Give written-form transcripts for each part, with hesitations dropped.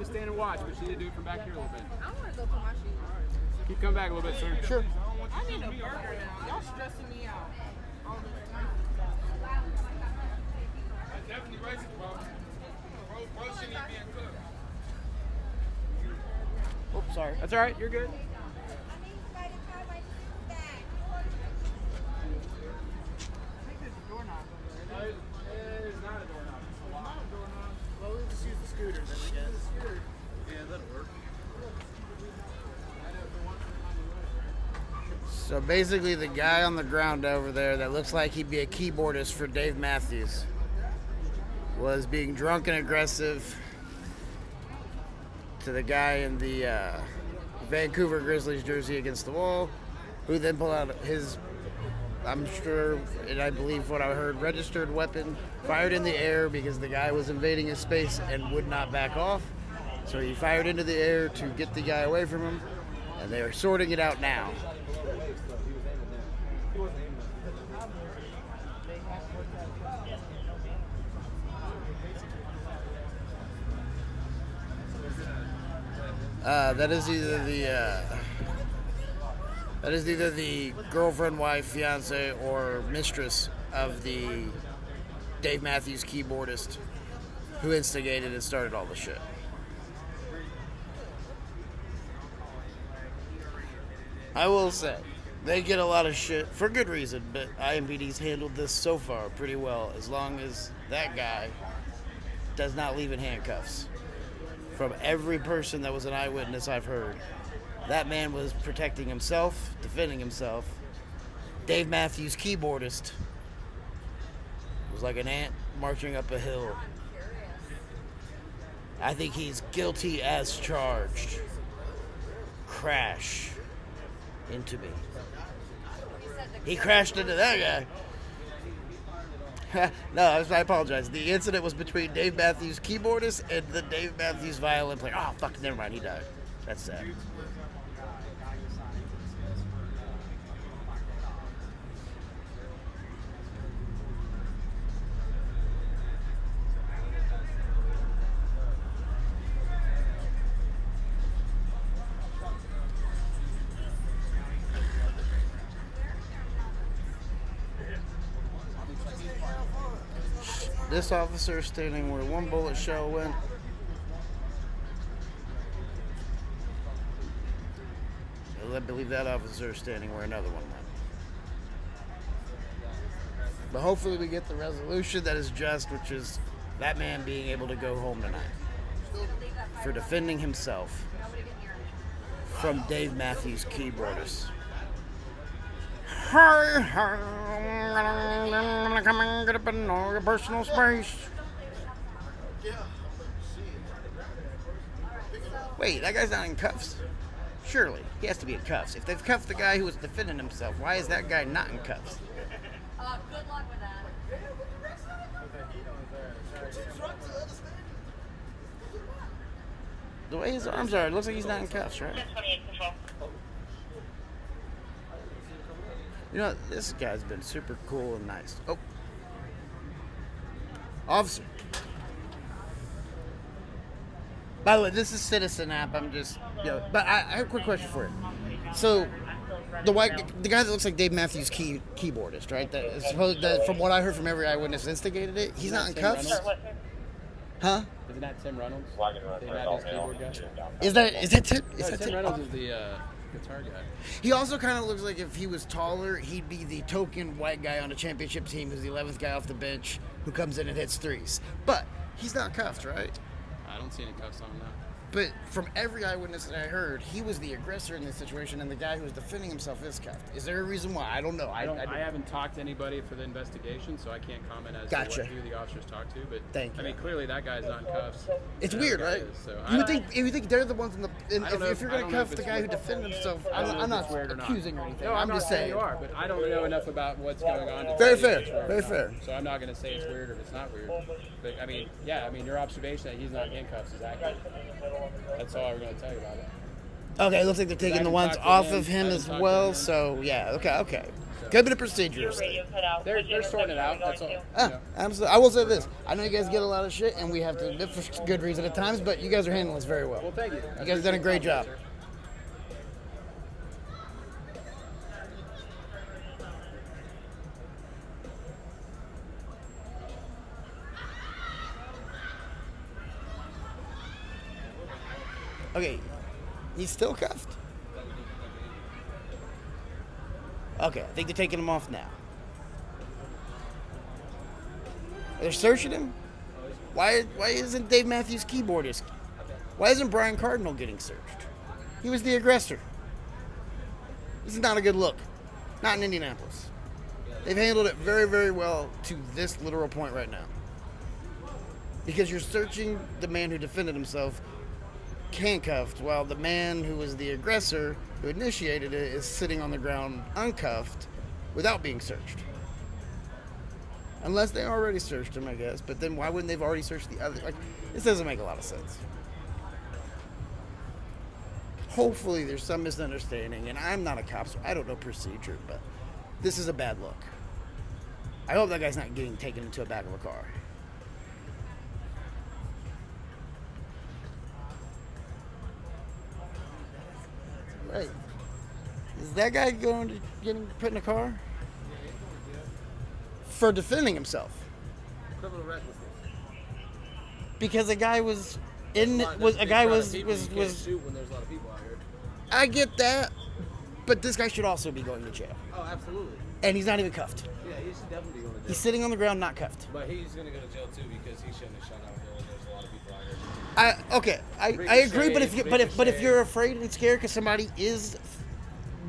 Just stand and watch, but you need to do it from back here a little bit. I want to go put my shoes on. Keep coming back a little bit, sir. Sure. I need a burger now. Y'all stressing me out. All this time. That's definitely racist, bro. Bro shouldn't even being cooked. Oops, sorry. That's all right. You're good. It's not a doorknob. It's a lock. Well, we'll just use the scooter then, I guess. Yeah, that'll work. So basically the guy on the ground over there that looks like he'd be a keyboardist for Dave Matthews was being drunk and aggressive to the guy in the Vancouver Grizzlies jersey against the wall, who then pulled out his, I'm sure, and I believe what I heard, registered weapon, fired in the air because the guy was invading his space and would not back off. So he fired into the air to get the guy away from him, and they are sorting it out now. That is either the girlfriend, wife, fiance, or mistress of the Dave Matthews keyboardist who instigated and started all the shit. I will say, they get a lot of shit for good reason, but IMPD's handled this so far pretty well, as long as that guy does not leave in handcuffs. From every person that was an eyewitness I've heard, that man was protecting himself, defending himself. Dave Matthews, keyboardist, was like an ant marching up a hill. I think he's guilty as charged. Crash into me. He crashed into that guy. No, I apologize. The incident was between Dave Matthews, keyboardist, and the Dave Matthews violin player. Oh, fuck, never mind. He died. That's sad. This officer is standing where one bullet shell went. I believe that officer is standing where another one went. But hopefully we get the resolution that is just, which is that man being able to go home tonight for defending himself from Dave Matthews, keyboardist. Hi, I'm gonna come and get up in all your personal space. Wait, that guy's not in cuffs. Surely, he has to be in cuffs. If they've cuffed the guy who was defending himself, why is that guy not in cuffs? Good luck with that. The way his arms are, it looks like he's not in cuffs, right? You know, this guy's been super cool and nice. Oh. Officer. By the way, this is Citizen app. I'm just, but I have a quick question for you. So, the guy that looks like Dave Matthews keyboardist, right? That is supposed that, from what I heard from every eyewitness, instigated it. He's not in cuffs. Huh? Isn't that Tim Reynolds? Dave Matthews keyboard guy? Is that Tim? No, Tim Reynolds is the guitar guy. He also kind of looks like if he was taller, he'd be the token white guy on a championship team who's the 11th guy off the bench who comes in and hits threes. But he's not cuffed, right? I don't see any cuffs on him now. But from every eyewitness that I heard, he was the aggressor in this situation, and the guy who was defending himself is cuffed. Is there a reason why? I don't know. I haven't talked to anybody for the investigation, so I can't comment as to who the officers talked to. But Thank you. I mean, clearly that guy's not in cuffs. It's weird, right? So you would think they're the ones in the. If you're going to cuff the guy who weird. defended himself, I don't know I'm if it's not weird or not. accusing or anything. No, I'm just not saying you are, but I don't know enough about what's going on. To Very tell you fair. if it's weird Very or not. fair. So I'm not going to say it's weird or it's not weird. But I mean, your observation that he's not in handcuffs is accurate. That's all I'm going to tell you about it. Okay, it looks like they're taking the ones off of him as well. So yeah, okay. Could have been a procedure. They're sorting it out. That's all. Absolutely. I will say this. I know you guys get a lot of shit, and we have to admit for good reason at times, but you guys are handling this very well. Well, thank you. You guys have done a great job. Okay, he's still cuffed. Okay, I think they're taking him off now. They're searching him? Why isn't Dave Matthews keyboardist? Why isn't Brian Cardinal getting searched? He was the aggressor. This is not a good look. Not in Indianapolis. They've handled it very, very well to this literal point right now. Because you're searching the man who defended himself handcuffed, while the man who was the aggressor, who initiated it, is sitting on the ground uncuffed without being searched. Unless they already searched him, I guess. But then why wouldn't they've already searched the other? Like, this doesn't make a lot of sense. Hopefully there's some misunderstanding, and I'm not a cop, so I don't know procedure, but this is a bad look. I hope that guy's not getting taken into the back of a car. Right. Is that guy going to getting put in a car? For defending himself. Criminal recklessness. Because a guy was in was a guy was shoot when there's a lot of people out here. I get that, but this guy should also be going to jail. Oh, absolutely. And he's not even cuffed. Yeah, he should definitely be going to jail. He's sitting on the ground, not cuffed. But he's going to go to jail too because he shouldn't have shot out here when there's a lot of people out here. I agree, but if you're afraid and scared because somebody is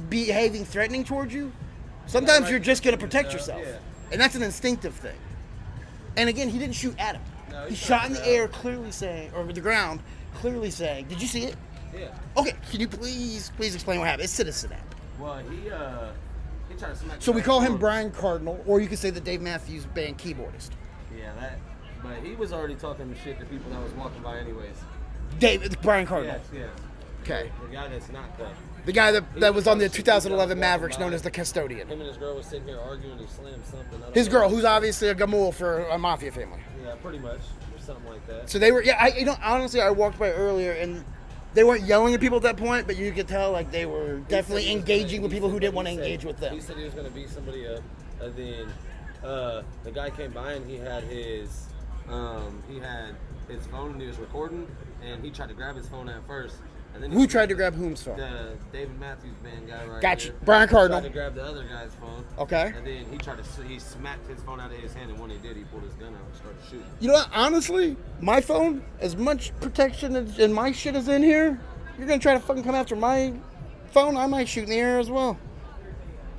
behaving threatening towards you, sometimes you're just going to protect yourself, and that's an instinctive thing. And again, he didn't shoot at him. No, he shot in the air, clearly saying, or the ground, clearly saying, "Did you see it?" Yeah. Okay, can you please explain what happened? It's citizen app. Well, he tried to smack. So we call him Brian Cardinal, or you could say the Dave Matthews Band keyboardist. Yeah, that. But he was already talking shit to people that was walking by anyways. Brian Cardinal. Yes. Okay. The guy that's not cut. The guy that was on the 2011 Mavericks, known as the custodian. Him and his girl was sitting here arguing. He slammed something. His girl, who's obviously a gamul for a mafia family. Yeah, pretty much, or something like that. So they were, honestly, I walked by earlier and they weren't yelling at people at that point, but you could tell like they were definitely engaging with people who didn't want to engage with them. He said he was going to beat somebody up, and then the guy came by and he had his phone and he was recording, and he tried to grab his phone at first. And then Who tried to grab whom's phone? The David Matthews Band guy right Gotcha. here. Brian Cardinal. Tried to grab the other guy's phone. Okay. And then he smacked his phone out of his hand, and when he did, he pulled his gun out and started shooting. You know what? Honestly, my phone, as much protection and my shit is in here, you're going to try to fucking come after my phone, I might shoot in the air as well.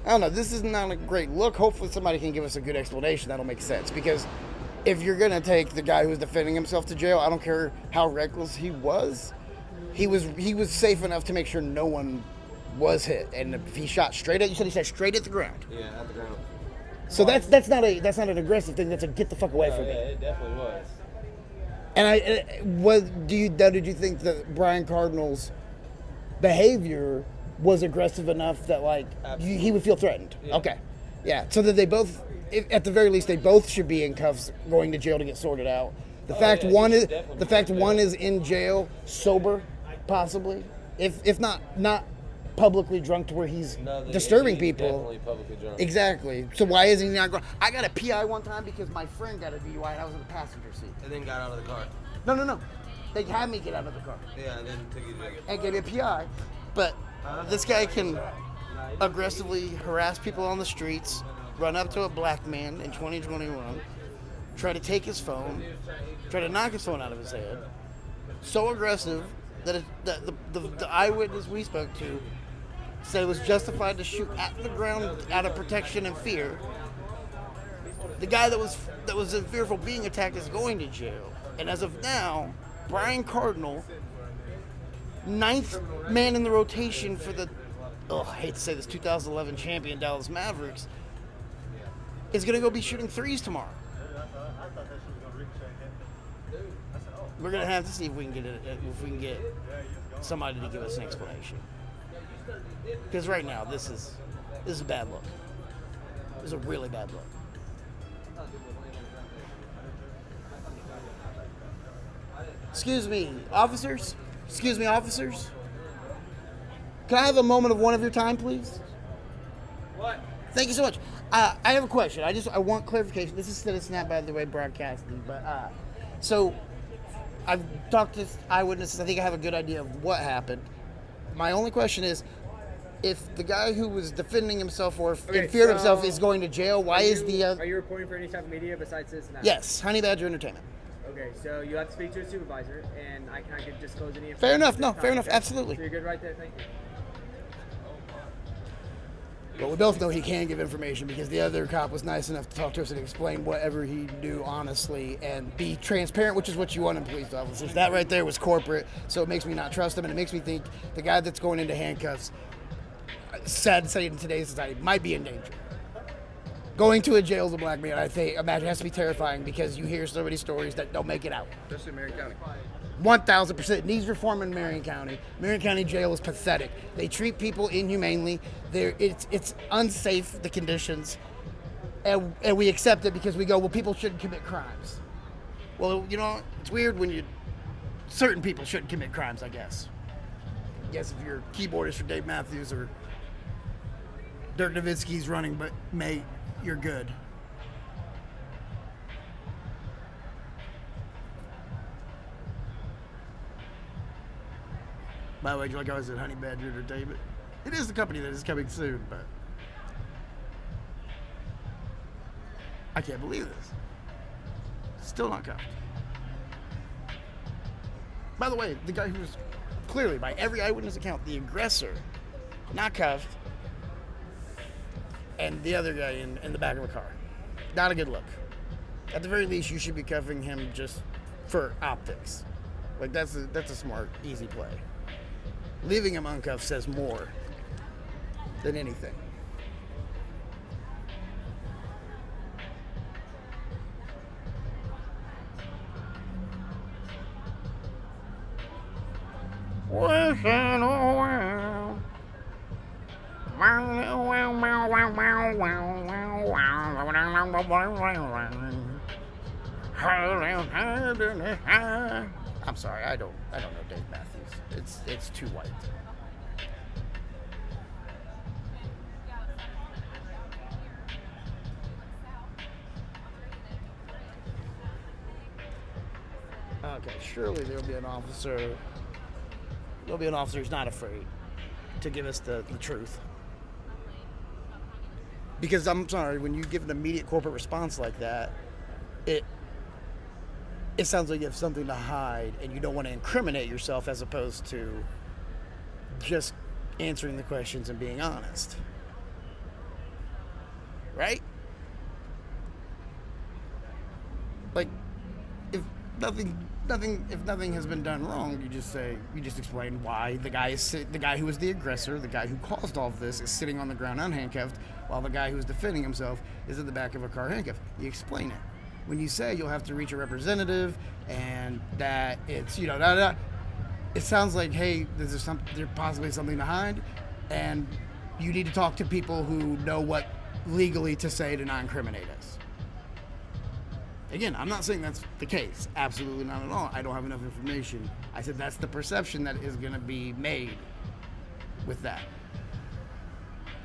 I don't know. This is not a great look. Hopefully somebody can give us a good explanation that'll make sense. Because if you're going to take the guy who's defending himself to jail, I don't care how reckless he was. He was safe enough to make sure no one was hit. And if he shot straight at, you said he shot straight at the ground. Yeah, at the ground. So that's not an aggressive thing. That's a get the fuck away from me. Yeah, it definitely was. And did you think that Brian Cardinal's behavior was aggressive enough that like he would feel threatened? Yeah. Okay, yeah. So that they both, at the very least, they both should be in cuffs, going to jail to get sorted out. The fact one is in jail sober, possibly, if not publicly drunk to where he's disturbing people. Definitely publicly drunk. Exactly. So why isn't he not going? I got a PI one time because my friend got a DUI and I was in the passenger seat. And then got out of the car. No. They had me get out of the car Yeah, and then took you to jail. and gave me a PI. But this guy can aggressively harass people on the streets, run up to a black man in 2021, try to take his phone, try to knock his phone out of his head. So aggressive that the eyewitness we spoke to said it was justified to shoot at the ground out of protection and fear. The guy that was in fearful being attacked is going to jail. And as of now, Brian Cardinal, 9th man in the rotation for the, I hate to say this, 2011 champion Dallas Mavericks, is going to go be shooting threes tomorrow. We're going to have to see if we can get somebody to give us an explanation. Because right now, this is a bad look. It was a really bad look. Excuse me, officers? Excuse me, officers? Can I have a moment of one of your time, please? What? Thank you so much. I have a question. I want clarification. This is Citizen Snap, by the way, broadcasting. But so I've talked to eyewitnesses. I think I have a good idea of what happened. My only question is, if the guy who was defending himself or in fear of himself is going to jail, why is the... Are you reporting for any type of media besides Citizen Snap? Yes, Honey Badger Entertainment. Okay, so you have to speak to a supervisor, and I cannot disclose any information. Fair enough. at No, this fair time, enough. okay? Absolutely. So you're good right there. Thank you. But we both know he can give information because the other cop was nice enough to talk to us and explain whatever he knew honestly and be transparent, which is what you want in police officers. That right there was corporate, so it makes me not trust him, and it makes me think the guy that's going into handcuffs, sad to say in today's society, might be in danger. Going to a jail as a black man, I imagine, has to be terrifying because you hear so many stories that don't make it out. Especially in Marion County. 1,000% needs reform in Marion County. Marion County Jail is pathetic. They treat people inhumanely. It's unsafe, the conditions, and we accept it because we go, well, people shouldn't commit crimes. Well, you know, it's weird when certain people shouldn't commit crimes, I guess. I guess if you're keyboardist for Dave Matthews or Dirk Nowitzki's running, but mate, you're good. By the way, like I was at Honey Badger Entertainment, it is the company that is coming soon, but I can't believe this. Still not cuffed. By the way, the guy who was clearly, by every eyewitness account, the aggressor, not cuffed, and the other guy in the back of a car. Not a good look. At the very least, you should be cuffing him just for optics. Like, that's a smart, easy play. Leaving him uncuffed says more than anything. I'm sorry, I don't know Dave Matthews. It's too white. Okay, surely there'll be an officer. There'll be an officer who's not afraid to give us the truth. Because I'm sorry, when you give an immediate corporate response like that, it sounds like you have something to hide and you don't want to incriminate yourself as opposed to just answering the questions and being honest. Right? Like, if nothing has been done wrong, you just explain why the guy who was the aggressor, the guy who caused all of this, is sitting on the ground unhandcuffed, while the guy who's defending himself is in the back of a car handcuffed. You explain it. When you say you'll have to reach a representative and that it's, it sounds like, hey, there's possibly something to hide, and you need to talk to people who know what legally to say to not incriminate us. Again, I'm not saying that's the case. Absolutely not at all. I don't have enough information. I said that's the perception that is going to be made with that.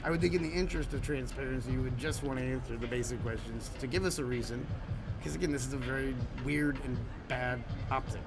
I would think in the interest of transparency, you would just want to answer the basic questions to give us a reason. Because again, this is a very weird and bad optic.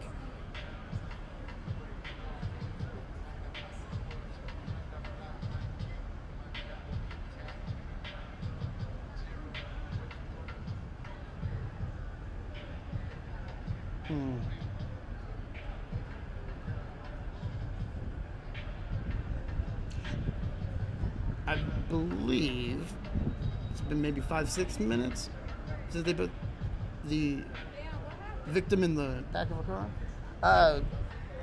I believe it's been maybe 5-6 minutes since they put the victim in the back of a car.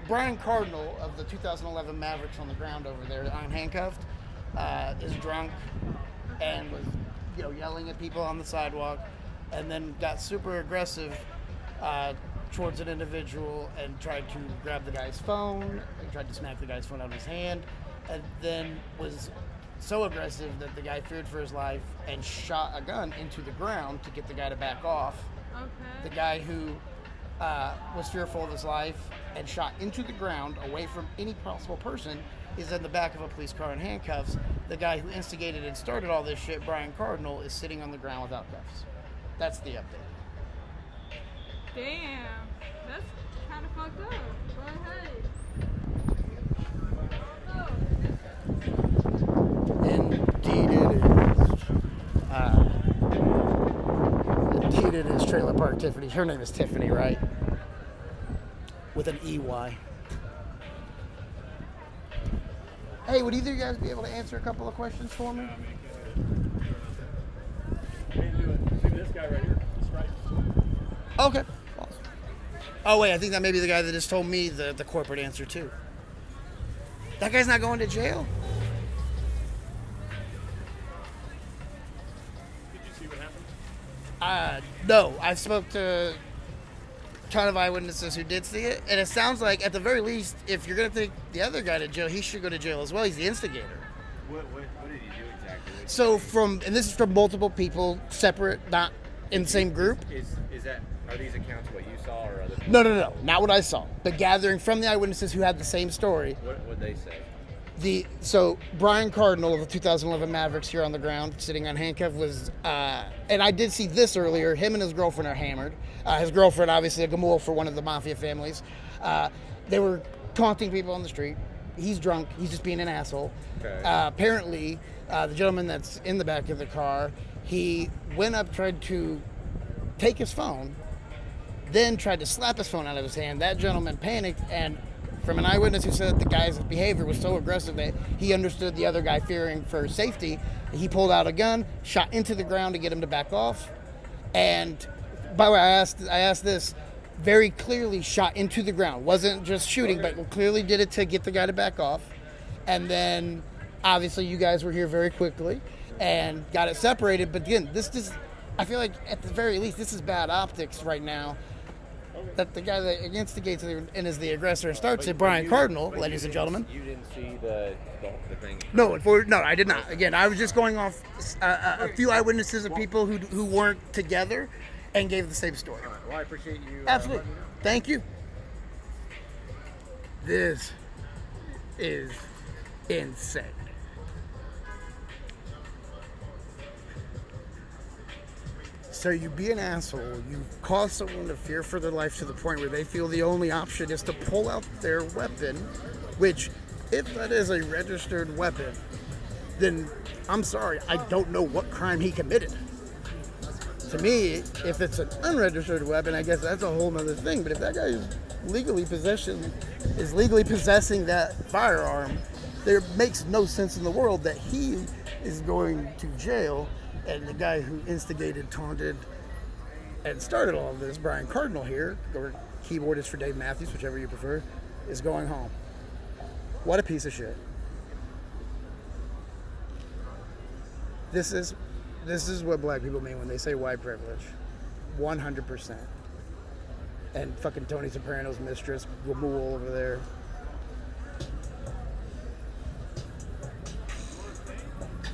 Brian Cardinal of the 2011 Mavericks on the ground over there, unhandcuffed, is drunk and was, yelling at people on the sidewalk, and then got super aggressive towards an individual and tried to grab the guy's phone. He tried to smack the guy's phone out of his hand, and then was so aggressive that the guy feared for his life and shot a gun into the ground to get the guy to back off. The Okay. guy who was fearful of his life and shot into the ground away from any possible person is in the back of a police car in handcuffs. The guy who instigated and started all this shit, Brian Cardinal, is sitting on the ground without cuffs. That's the update. Damn. That's kind of fucked up. But hey. Indeed it is. Indeed it is Trailer Park Tiffany. Her name is Tiffany, right? With an EY. Hey, would either of you guys be able to answer a couple of questions for me? See this guy right here? Stripes. Okay. Awesome. Oh, wait, I think that may be the guy that just told me the corporate answer, too. That guy's not going to jail? Did you see what happened? No. I spoke to a ton of eyewitnesses who did see it, and it sounds like, at the very least, if you're going to take the other guy to jail, he should go to jail as well. He's the instigator. What did he do exactly? So and this is from multiple people, separate, not in the same group. Are these accounts what you saw or other people? No, not what I saw. But gathering from the eyewitnesses who had the same story. What they say? So Brian Cardinal of the 2011 Mavericks here on the ground, sitting on handcuff, was, and I did see this earlier. Him and his girlfriend are hammered. His girlfriend, obviously, a Gamul for one of the mafia families. They were taunting people on the street. He's drunk. He's just being an asshole. Okay. Apparently, the gentleman that's in the back of the car, he went up, tried to take his phone, then tried to slap his phone out of his hand. That gentleman panicked, and from an eyewitness who said that the guy's behavior was so aggressive that he understood the other guy fearing for his safety, he pulled out a gun, shot into the ground to get him to back off. And by the way, I asked this very clearly, shot into the ground. Wasn't just shooting, but clearly did it to get the guy to back off. And then obviously you guys were here very quickly and got it separated. But again, I feel like at the very least, this is bad optics right now. That the guy that instigates and is the aggressor and starts it, Brian Cardinal, ladies and gentlemen. You didn't see the thing? No, I did not. Again, I was just going off a few eyewitnesses of people who weren't together and gave the same story. Well, I appreciate you. Absolutely. Thank you. This is insane. So you be an asshole, you cause someone to fear for their life to the point where they feel the only option is to pull out their weapon, which, if that is a registered weapon, then I'm sorry, I don't know what crime he committed. To me, if it's an unregistered weapon, I guess that's a whole nother thing. But if that guy is legally possessing that firearm, there makes no sense in the world that he is going to jail. And the guy who instigated, taunted, and started all of this, Brian Cardinal here, or keyboardist for Dave Matthews, whichever you prefer, is going home. What a piece of shit. This is what black people mean when they say white privilege. 100%. And fucking Tony Soprano's mistress, Gamul over there.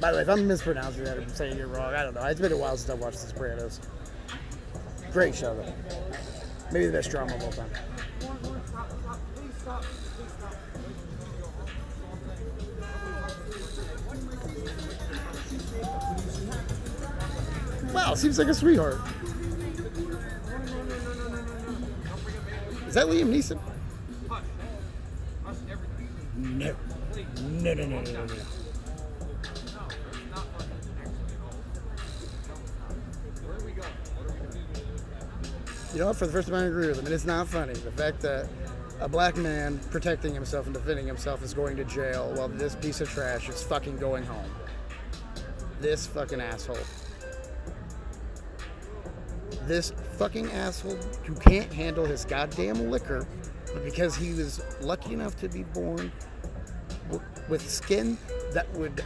By the way, if I'm mispronouncing that or saying it wrong, I don't know. It's been a while since I watched The Sopranos. Great show, though. Maybe the best drama of all time. Wow, seems like a sweetheart. Is that Liam Neeson? No. No. You know what? For the first time, I agree with him. And it's not funny. The fact that a black man protecting himself and defending himself is going to jail while this piece of trash is fucking going home. This fucking asshole. This fucking asshole who can't handle his goddamn liquor, but because he was lucky enough to be born with skin that would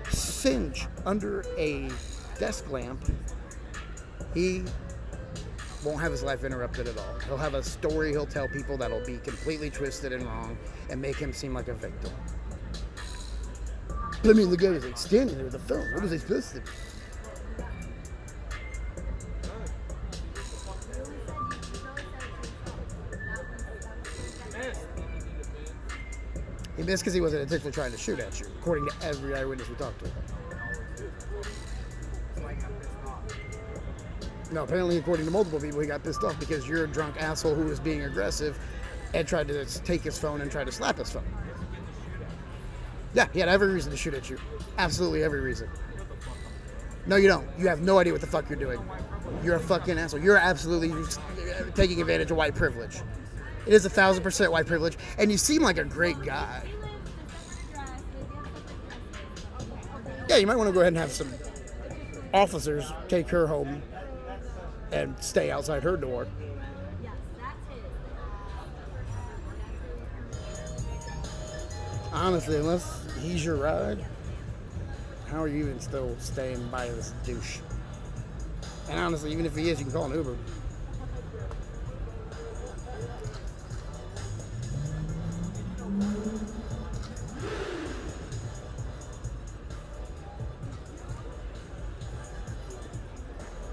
singe under a desk lamp, he won't have his life interrupted at all. He'll have a story he'll tell people that'll be completely twisted and wrong and make him seem like a victim. I mean, the guy was like standing there with the phone. What was I supposed to do? He missed because he wasn't intentionally trying to shoot at you, according to every eyewitness we talked to. No, apparently, according to multiple people, he got pissed off because you're a drunk asshole who was being aggressive and tried to take his phone and try to slap his phone. Yeah, he had every reason to shoot at you. Absolutely every reason. No, you don't. You have no idea what the fuck you're doing. You're a fucking asshole. You're absolutely taking advantage of white privilege. It is 1,000% white privilege, and you seem like a great guy. Yeah, you might want to go ahead and have some officers take her home and stay outside her door. Honestly, unless he's your ride, how are you even still staying by this douche? And honestly, even if he is, you can call an Uber.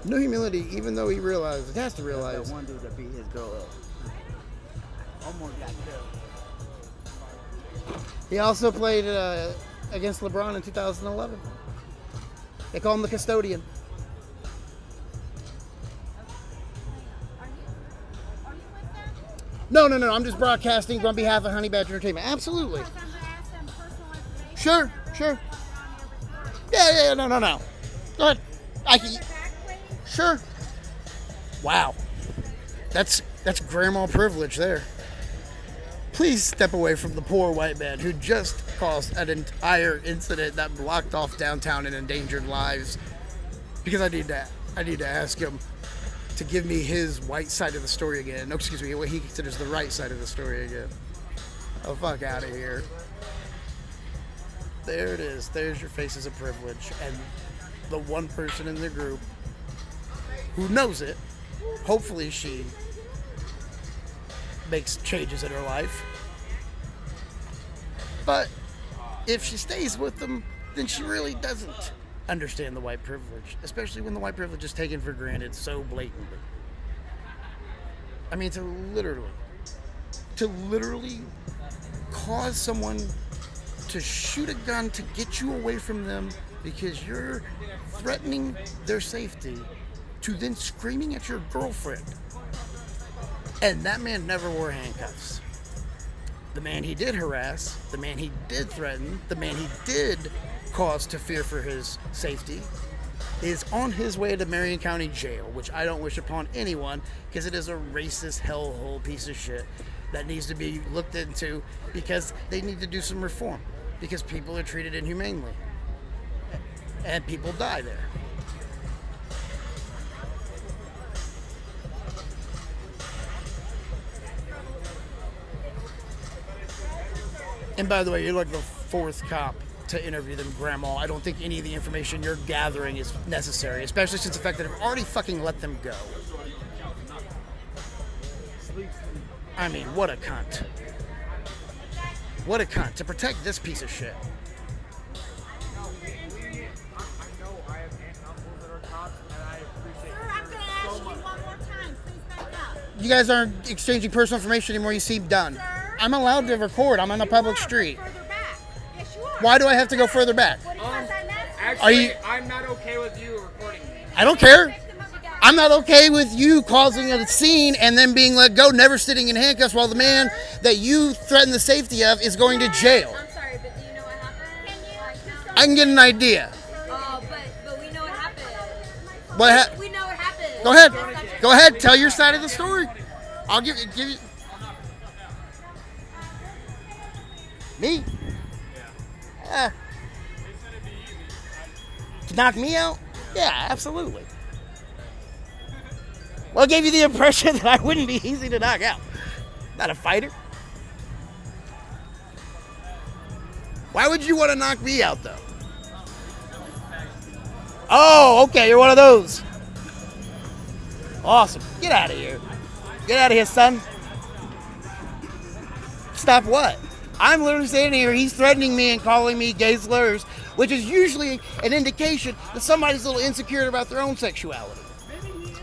No humility, even though he realized, he has to realize. That one dude that beat his girl up. Almost got killed. He also played against LeBron in 2011. They call him the custodian. Are you with them? No. I'm just broadcasting on behalf of Honey Badger Entertainment. Absolutely. Because I'm going to ask them personal information. Sure. Yeah, no. Go ahead. Sure. Wow. That's grandma privilege there. Please step away from the poor white man who just caused an entire incident that blocked off downtown and endangered lives. Because I need to ask him to give me his white side of the story again. No, excuse me, what he considers the right side of the story again. Oh, fuck out of here. There it is. There's your faces of privilege. And the one person in the group who knows it, hopefully she makes changes in her life. But if she stays with them, then she really doesn't understand the white privilege, especially when the white privilege is taken for granted so blatantly. I mean, to literally cause someone to shoot a gun to get you away from them because you're threatening their safety, to then screaming at your girlfriend. And that man never wore handcuffs. The man he did harass, the man he did threaten, the man he did cause to fear for his safety is on his way to Marion County Jail, which I don't wish upon anyone because it is a racist hellhole piece of shit that needs to be looked into because they need to do some reform because people are treated inhumanely and people die there. And by the way, you're like the fourth cop to interview them, Grandma. I don't think any of the information you're gathering is necessary, especially since the fact that I've already fucking let them go. I mean, what a cunt. What a cunt. To protect this piece of shit. You guys aren't exchanging personal information anymore. You seem done. Sir? I'm allowed to record. I'm on a public street. Further back. Yes, you are. Why do I have to go further back? What because I'm asking? Actually, Are you- I'm not okay with you recording me. I don't care. I'm not okay with you causing a scene and then being let go, never sitting in handcuffs while the man that you threaten the safety of is going to jail. I'm sorry, but do you know what happened? Can you? I can get an idea. Oh, but we know what happened. What We know what happened. Go ahead. Go ahead. Tell your side of the story. I'll give you. Me? Yeah. To knock me out? Yeah, absolutely. Well, it gave you the impression that I wouldn't be easy to knock out. Not a fighter. Why would you want to knock me out, though? Oh, okay, you're one of those. Awesome. Get out of here. Get out of here, son. Stop what? I'm literally standing here. He's threatening me and calling me gay slurs, which is usually an indication that somebody's a little insecure about their own sexuality. Maybe he is.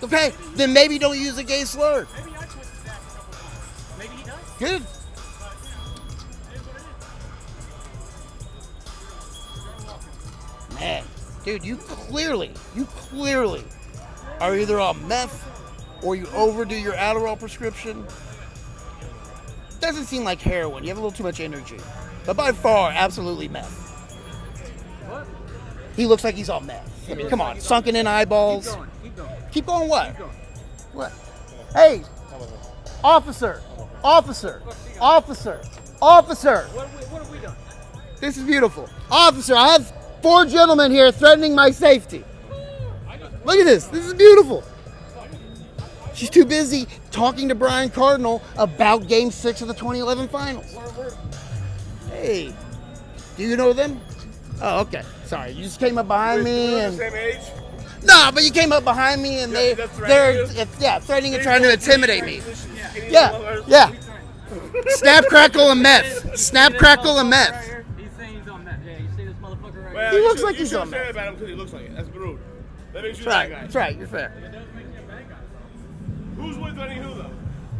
Okay, then maybe don't use a gay slur. Maybe I twisted that a couple times. Maybe he does. Good. But, it is what it is. Man, dude, you clearly are either on meth or you overdo your Adderall prescription. Doesn't seem like heroin. You have a little too much energy. But by far, absolutely meth. What? He looks like he's on meth. I mean, come on, sunken in eyeballs. Keep going. Keep going what? Keep going. What? Hey, officer. What have we done? This is beautiful. Officer, I have 4 gentlemen here threatening my safety. Look at this. This is beautiful. She's too busy talking to Brian Cardinal about Game 6 of the 2011 Finals. Hey, do you know them? Oh, okay. Sorry, you just came up behind me and. Same age? No, but you came up behind me and they're threatening and trying to intimidate me. Yeah. Snap, crackle, and meth. Snap, crackle, and meth. He's saying he's on meth. Yeah, you see this motherfucker right Well, He you looks should- like he's you on shouldn't say meth. about him because he looks like it. That's rude. That makes you That's right. that guy. That's right. You're fair. Who's with threatening who, though?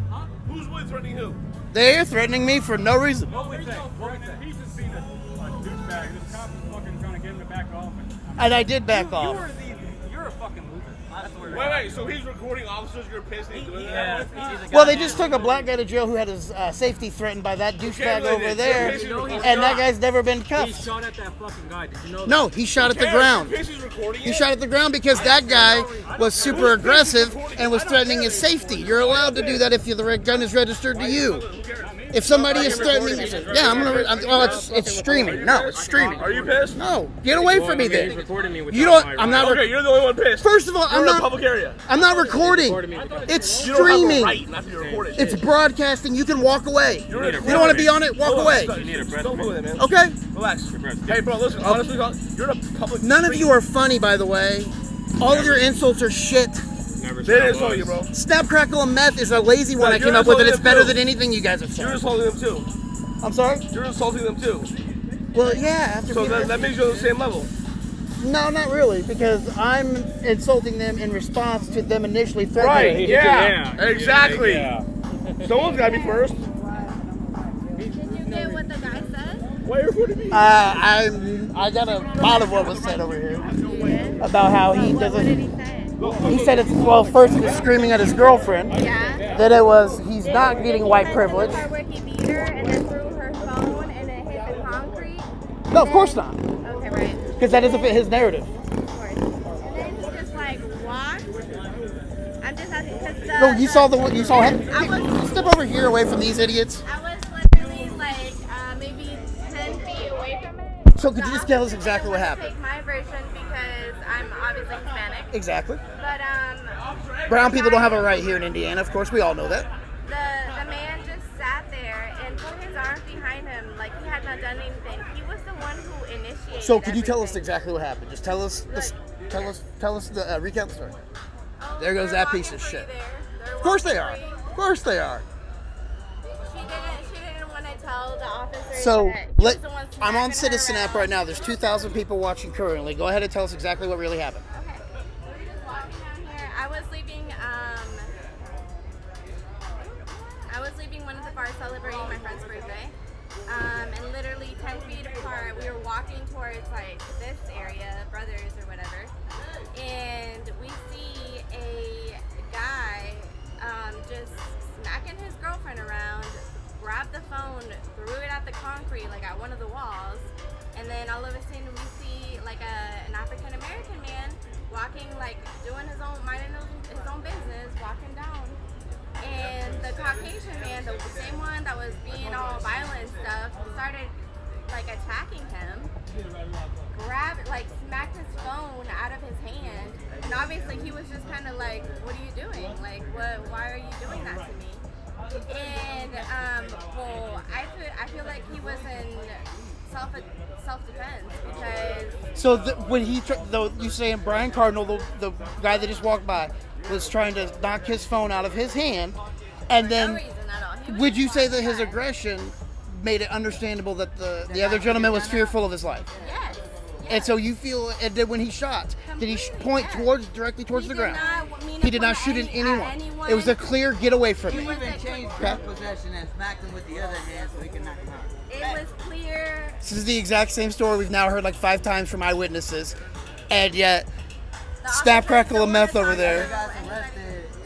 Huh? Who's with threatening who? They're threatening me for no reason. What we say? He's just being a douchebag. This cop is fucking trying to get him to back off. And I did back off. You're a fucking loser. That's where Wait, so he's recording officers, you're pissed he's doing that? Well, they just took a black guy to jail who had his safety threatened by that douchebag over there, and that guy's never been He cuffed. shot at that fucking guy. Did you know that? No, he shot at the ground. He shot at the ground because that guy was super aggressive and was threatening his safety. You're allowed to do that if the gun is registered to you. If somebody is threatening, yeah, it's streaming. No, it's streaming. Are you pissed? No, get away from me He's then. recording me with You don't. I'm not. Okay, you're the only one pissed. First of all, You're I'm in a not. public area. I'm not recording. It's You don't have a streaming. right not to be recorded. It's broadcasting. You can walk away. You You're don't want to be on it? Walk away. Don't fool with it, man. Okay. Relax. Hey, bro, listen. Honestly, you're in a public. None of you are funny, by the way. All of your insults are shit. They didn't insult you, bro. Snap, crackle, and meth is a lazy one Yeah, I came you're up with, and it's insulting better them than anything you guys have You're said. insulting them too. I'm sorry? You're insulting them too. Well, yeah. After So people- that means you're on the same level. No, not really, because I'm insulting them in response to them initially threatening. Right, yeah. Exactly. Someone's got to be first. Did you get what the guy said? Why are you recording me? I got a lot of what was said over here about how he What did doesn't. he say? He said it's, well, first he was screaming at his girlfriend. Yeah. Then it was he's not getting white privilege. Where he beat her and then threw her phone and it hit the concrete. No, of course not, Okay, right. because that doesn't fit his narrative. Of course. And then he just like walked. I'm just asking because No, you saw him. I was- Step over here, away from these idiots. I was literally like maybe 10 feet away from it. So could you just tell us exactly what happened? Take my version because I'm obviously Hispanic. Exactly. But Brown people don't have a right here in Indiana. Of course, we all know that. the man just sat there and put his arms behind him like he had not done anything. He was the one who initiated. So could you tell us everything. exactly what happened? Just tell us. Tell us the recount the story. Oh, There goes they're that piece walking of free shit. there. They're Of course they are. walking free. Of course they are. She didn't want to tell the officers So that he was the one I'm on smacking her Citizen app around. right now. There's 2,000 people watching currently. Go ahead and tell us exactly what really happened. Okay. We're just walking down here. I was leaving one of the bars celebrating my friend's birthday. And literally 10 feet apart, we were walking towards like this area, Brothers or whatever. And we see a guy just smacking his girlfriend around, grabbed the phone, threw it at the concrete, like at one of the walls. And then all of a sudden we see like an African American man walking, like doing his own, minding his own business, walking down. And the Caucasian man, the same one that was being all violent and stuff, started like attacking him. Grabbed, like smacked his phone out of his hand. And obviously he was just kind of like, what are you doing? Like, why are you doing that to me? And, well, I feel like he was in self-defense because... So when you saying Brian Cardinal, the guy that just walked by, was trying to knock his phone out of his hand, and no then reason at all. would you say that his aggression made it understandable that the other gentleman was fearful of his life? Yes. And so you feel, and then when he shot, did he point directly towards the ground? He did not shoot at anyone. It was a clear get away from He me. even changed gun possession and smacked him with the other hand so he could knock him out. It was clear. This is the exact same story we've now heard like 5 times from eyewitnesses, and yet snap, crackle, and meth over there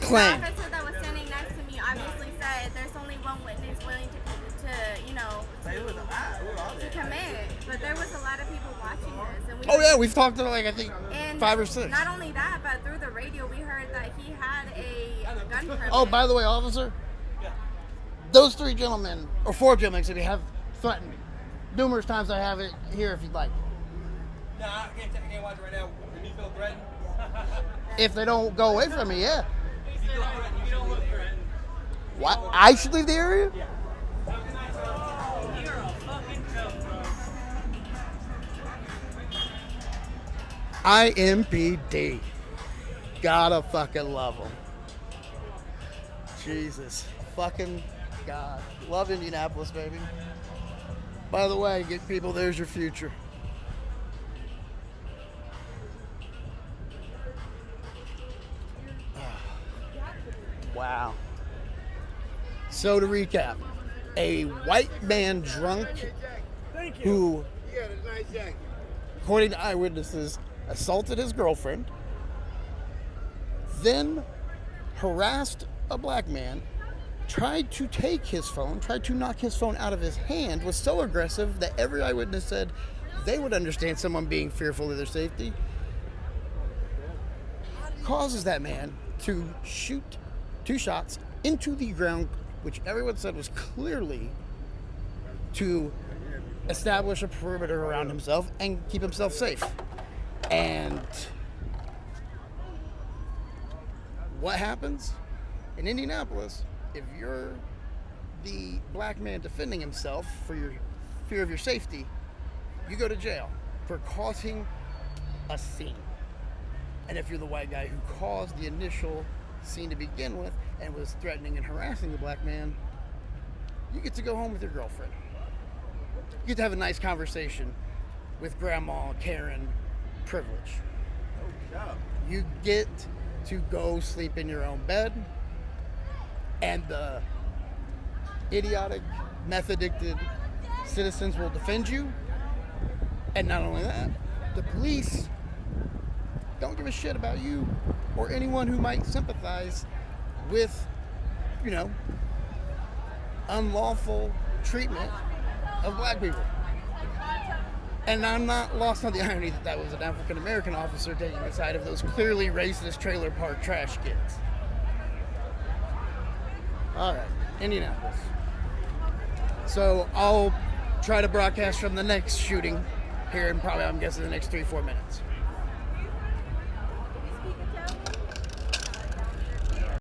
claim. The officer that was standing next to me obviously said there's only one witness willing to commit, but there was a lot of people watching this. And Oh yeah, we've talked to like I think and 5 or 6. Not only that, but through the radio we heard that he had a gun permit. Oh, by the way, officer, those 3 gentlemen, or 4 gentlemen, if you have threatened me. Numerous times I have it here if you'd like. No, I can't watch it right now. Do you feel threatened? If they don't go away from me, yeah. You don't look threatened. What? I should leave the area? Yeah. You're a fucking joke, bro. IMPD. Gotta fucking love them. Jesus. Fucking God. Love Indianapolis, baby. By the way, good people, there's your future. Wow. So to recap, a white man drunk who, according to eyewitnesses, assaulted his girlfriend, then harassed a black man, tried to take his phone, tried to knock his phone out of his hand, was so aggressive that every eyewitness said they would understand someone being fearful of their safety, causes that man to shoot 2 shots into the ground, which everyone said was clearly to establish a perimeter around himself and keep himself safe. And what happens in Indianapolis if you're the black man defending himself for your fear of your safety? You go to jail for causing a scene. And if you're the white guy who caused the initial scene to begin with and was threatening and harassing the black man, you get to go home with your girlfriend. You get to have a nice conversation with Grandma Karen Privilege. You get to go sleep in your own bed, and the idiotic, meth-addicted citizens will defend you. And not only that, the police don't give a shit about you or anyone who might sympathize with, unlawful treatment of black people. And I'm not lost on the irony that was an African-American officer taking the side of those clearly racist trailer park trash kids. All right, Indianapolis. So I'll try to broadcast from the next shooting here in probably, I'm guessing, the next 3-4 minutes.